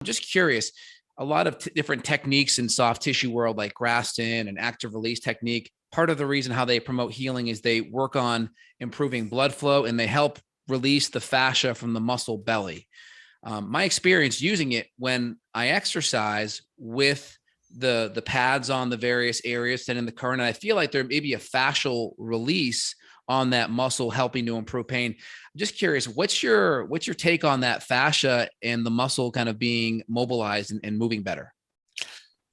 I'm just curious, a lot of different techniques in soft tissue world, like Graston and active release technique. Part of the reason how they promote healing is they work on improving blood flow and they help release the fascia from the muscle belly. My experience using it when I exercise with the pads on the various areas and in the current, and I feel like there may be a fascial release on that muscle helping to improve pain. I'm just curious, what's your take on that fascia and the muscle kind of being mobilized and moving better?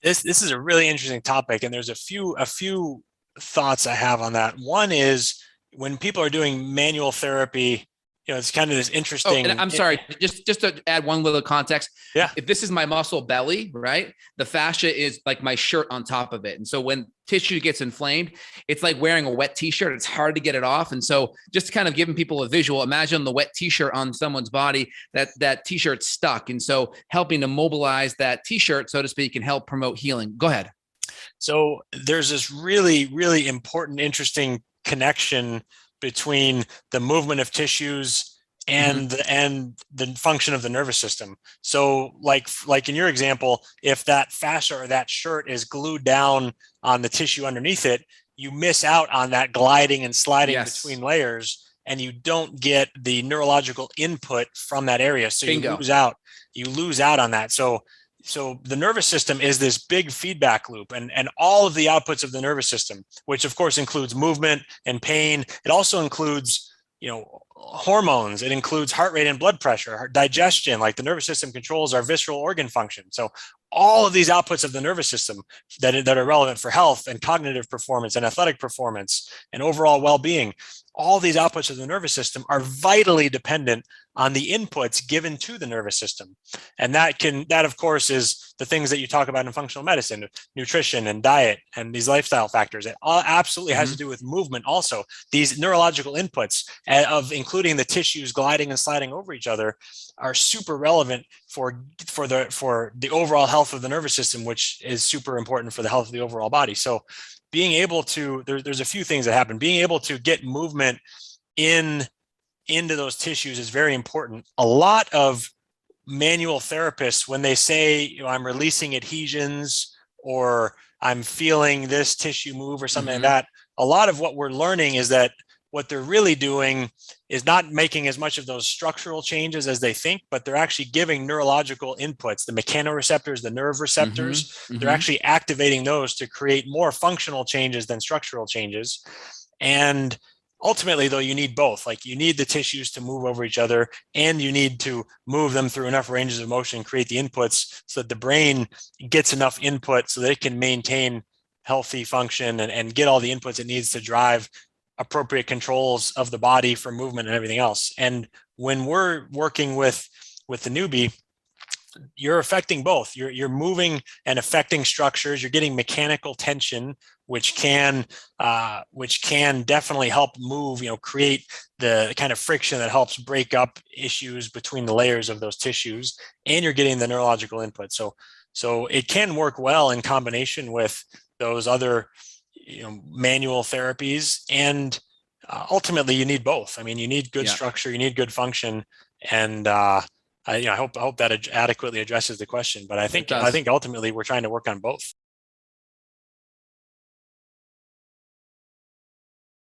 This is a really interesting topic, and there's a few thoughts I have on that. One is when people are doing manual therapy, it's kind of this Oh, interesting. and I'm sorry, just to add one little context. Yeah. If this is my muscle belly, right, the fascia is like my shirt on top of it. And so when tissue gets inflamed, it's like wearing a wet t-shirt. It's hard to get it off. And so just kind of giving people a visual, imagine the wet t-shirt on someone's body, that t-shirt's stuck. And so helping to mobilize that t-shirt, so to speak, can help promote healing. Go ahead. So there's this really, really important, interesting connection between the movement of tissues and the function of the nervous system. So like in your example, if that fascia or that shirt is glued down on the tissue underneath it, you miss out on that gliding and sliding between layers, and you don't get the neurological input from that area. So Bingo. You lose out on that. So the nervous system is this big feedback loop, and all of the outputs of the nervous system, which of course includes movement and pain. It also includes, hormones. It includes heart rate and blood pressure, digestion, like the nervous system controls our visceral organ function. So all of these outputs of the nervous system that are relevant for health and cognitive performance and athletic performance and overall well-being, all these outputs of the nervous system are vitally dependent on the inputs given to the nervous system. And that of course is the things that you talk about in functional medicine, nutrition and diet and these lifestyle factors. It all absolutely has to do with movement also. These neurological inputs of including the tissues gliding and sliding over each other are super relevant for the overall health of the nervous system, which is super important for the health of the overall body. So being able to, there's a few things that happen. Being able to get movement into those tissues is very important. A lot of manual therapists, when they say, I'm releasing adhesions or I'm feeling this tissue move or something like that, a lot of what we're learning is that what they're really doing is not making as much of those structural changes as they think, but they're actually giving neurological inputs, the mechanoreceptors, the nerve receptors. They're actually activating those to create more functional changes than structural changes. And ultimately, though, you need both. Like, you need the tissues to move over each other, and you need to move them through enough ranges of motion and create the inputs so that the brain gets enough input so that it can maintain healthy function and get all the inputs it needs to drive appropriate controls of the body for movement and everything else. And when we're working with the newbie, you're affecting both. You're moving and affecting structures. You're getting mechanical tension, which can definitely help move, create the kind of friction that helps break up issues between the layers of those tissues. And you're getting the neurological input. So it can work well in combination with those other manual therapies, and ultimately you need both. I mean, you need good structure, you need good function, and I hope that adequately addresses the question. But I think ultimately we're trying to work on both.